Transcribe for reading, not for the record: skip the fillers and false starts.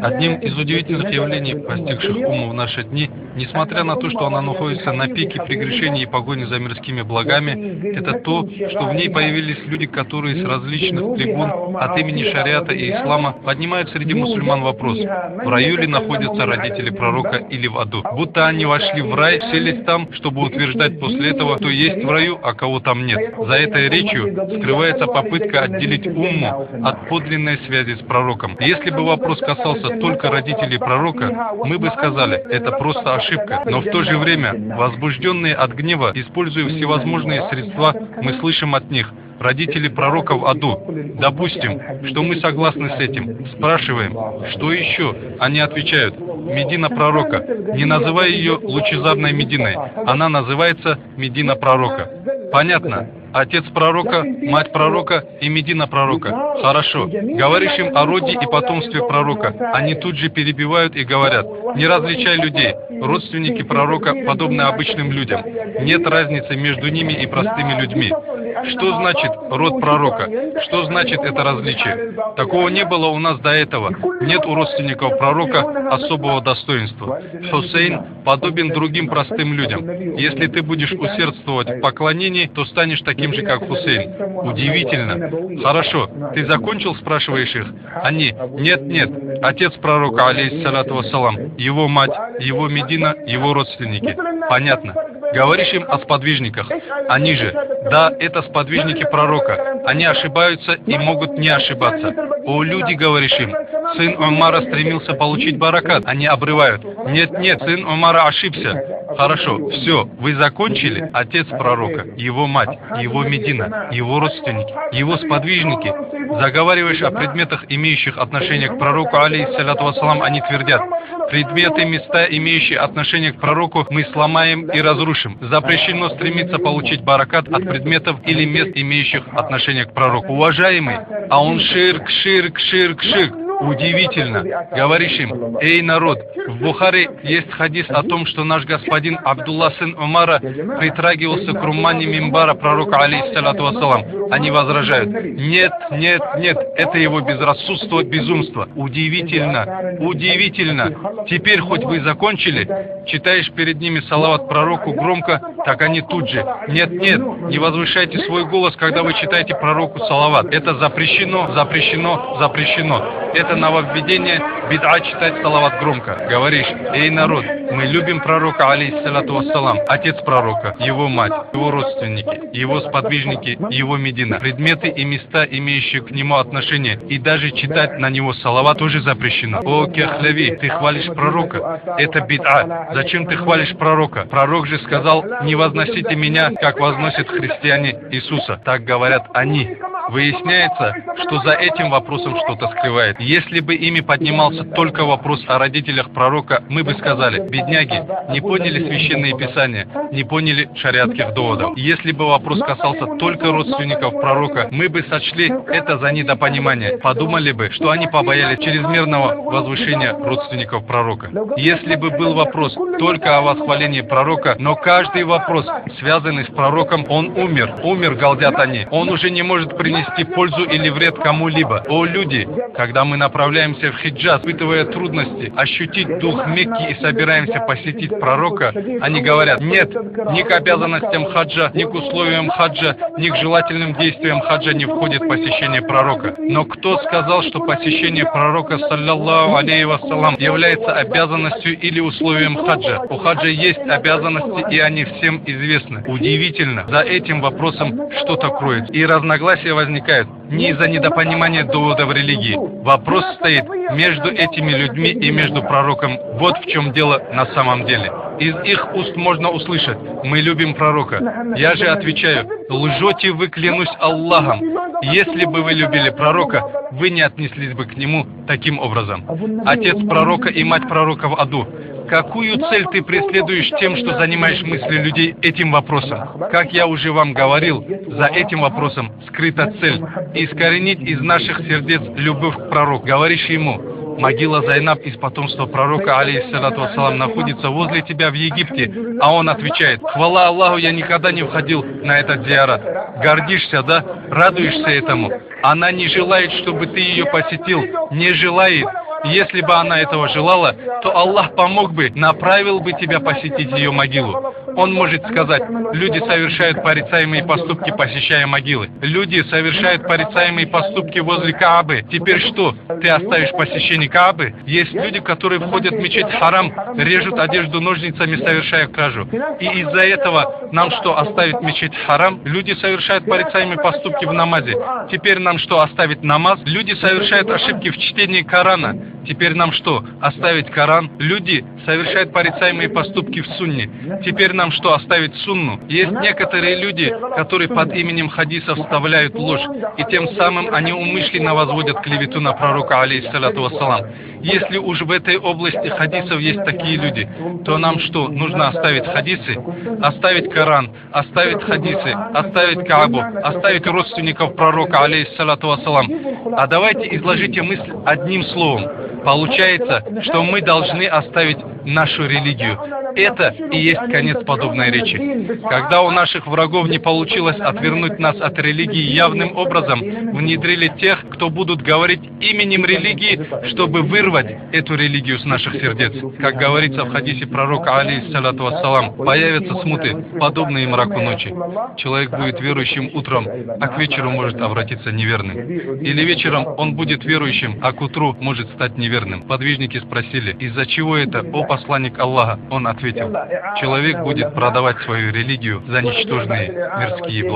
Одним из удивительных явлений, постигших уму в наши дни, несмотря на то, что она находится на пике прегрешений и погони за мирскими благами, это то, что в ней появились люди, которые с различных трибун от имени шариата и ислама поднимают среди мусульман вопрос: в раю ли находятся родители пророка или в аду? Будто они вошли в рай, селись там, чтобы утверждать после этого, кто есть в раю, а кого там нет. За этой речью скрывается попытка отделить умму от подлинной связи с пророком. Если бы вопрос касался только родителей пророка, мы бы сказали, это просто ошибка. Но в то же время, возбужденные от гнева, используя всевозможные средства, мы слышим от них: родители пророка в аду. Допустим, что мы согласны с этим. Спрашиваем, что еще? Они отвечают: Медина пророка. Не называй ее лучезарной Мединой. Она называется Медина пророка. Понятно? Отец пророка, мать пророка и Медина пророка. Хорошо. Говоришь им о роде и потомстве пророка. Они тут же перебивают и говорят: не различай людей. Родственники пророка подобны обычным людям. Нет разницы между ними и простыми людьми. Что значит род пророка? Что значит это различие? Такого не было у нас до этого. Нет у родственников пророка особого достоинства. Хусейн подобен другим простым людям. Если ты будешь усердствовать в поклонении, то станешь таким же, как Хусейн. Удивительно. Хорошо. Ты закончил, спрашиваешь их? Они: нет. Отец пророка, алейхиссалату вассалам, его мать, его Медина, его родственники. Понятно. Говоришь им о сподвижниках. Они же: да, это сподвижники пророка. Они ошибаются и могут не ошибаться. О, люди, говоришь им, сын Умара стремился получить баракат. Они обрывают: нет, сын Умара ошибся. Хорошо, все, вы закончили? Отец пророка, его мать, его Медина, его родственники, его сподвижники. Заговариваешь о предметах, имеющих отношение к пророку, алейхиссалату вассалам, они твердят: предметы, места, имеющие отношение к пророку, мы сломаем и разрушим. Запрещено стремиться получить баракат от предметов или мест, имеющих отношение к пророку. Уважаемый, а он ширк. Удивительно. Говоришь им: эй, народ, в Бухаре есть хадис о том, что наш господин Абдулла сын Умара притрагивался к румане мимбара пророка, алейхиссалату вассалам. Они возражают: нет, это его безрассудство, безумство. Удивительно. Теперь хоть вы закончили? Читаешь перед ними салават пророку громко, так они тут же: нет, не возвышайте свой голос, когда вы читаете пророку салават. Это запрещено. Это нововведение, бид'a читать салават громко. Говоришь: эй, народ, мы любим пророка, алейхиссалату вассалам, отец пророка, его мать, его родственники, его сподвижники, его Медина, предметы и места, имеющие к нему отношение, и даже читать на него салават тоже запрещено. О, Кехлеви, ты хвалишь пророка? Это бид'a. Зачем ты хвалишь пророка? Пророк же сказал: не возносите меня, как возносят христиане Иисуса. Так говорят они. Выясняется, что за этим вопросом что-то скрывает. Если бы ими поднимался только вопрос о родителях пророка, мы бы сказали: бедняги, не поняли священные писания, не поняли шариатских доводов. Если бы вопрос касался только родственников пророка, мы бы сочли это за недопонимание. Подумали бы, что они побоялись чрезмерного возвышения родственников пророка. Если бы был вопрос только о восхвалении пророка, но каждый вопрос, связанный с пророком, он умер, галдят они. Он уже не может принести пользу или вред кому-либо. О, люди, когда мы направляемся в хиджаз, испытывая трудности, ощутить дух Мекки и собираемся посетить пророка, они говорят: нет, ни к обязанностям хаджа, ни к условиям хаджа, ни к желательным действиям хаджа не входит посещение пророка. Но кто сказал, что посещение пророка, саллаллаху алейхи вассалам, является обязанностью или условием хаджа? У хаджа есть обязанности, и они всем известны. Удивительно, за этим вопросом что-то кроется. И разногласия возникают не из-за недопонимания доводов религии. Вопрос стоит между этими людьми и между пророком. Вот в чем дело на самом деле. Из их уст можно услышать: мы любим пророка. Я же отвечаю: лжете вы, клянусь Аллахом. Если бы вы любили пророка, вы не отнеслись бы к нему таким образом. Отец пророка и мать пророка в аду. Какую цель ты преследуешь тем, что занимаешь мысли людей этим вопросом? Как я уже вам говорил, за этим вопросом скрыта цель – искоренить из наших сердец любовь к пророку. Говоришь ему: могила Зайнаб из потомства пророка, алейхиссалату вассалам, находится возле тебя в Египте. А он отвечает: хвала Аллаху, я никогда не входил на этот зиарат. Гордишься, да? Радуешься этому? Она не желает, чтобы ты ее посетил. Не желает. Если бы она этого желала, то Аллах помог бы, направил бы тебя посетить ее могилу. Он может сказать: люди совершают порицаемые поступки, посещая могилы. Люди совершают порицаемые поступки возле Каабы. Теперь что, ты оставишь посещение Каабы? Есть люди, которые входят в мечеть Харам, режут одежду ножницами, совершая кражу. И из-за этого нам что, оставить мечеть Харам? Люди совершают порицаемые поступки в намазе. Теперь нам что, оставить намаз? Люди совершают ошибки в чтении Корана. Теперь нам что, оставить Коран? Люди совершают порицаемые поступки в сунне. Теперь нам что, оставить сунну? Есть некоторые люди, которые под именем хадисов вставляют ложь, и тем самым они умышленно возводят клевету на пророка, алейхиссалату вассалам. Если уж в этой области хадисов есть такие люди, то нам что, нужно оставить хадисы? Оставить Коран, оставить хадисы, оставить Каабу, оставить родственников пророка, алейхиссалату вассалам. А давайте изложите мысль одним словом. Получается, что мы должны оставить нашу религию. Это и есть конец подобной речи. Когда у наших врагов не получилось отвернуть нас от религии явным образом, внедрили тех, кто будут говорить именем религии, чтобы вырвать эту религию с наших сердец. Как говорится в хадисе пророка, алейхиссалату вассалам, появятся смуты, подобные мраку ночи. Человек будет верующим утром, а к вечеру может обратиться неверным. Или вечером он будет верующим, а к утру может стать неверным. Подвижники спросили: из-за чего это, о посланник Аллаха? Он ответил: человек будет продавать свою религию за ничтожные мирские блага.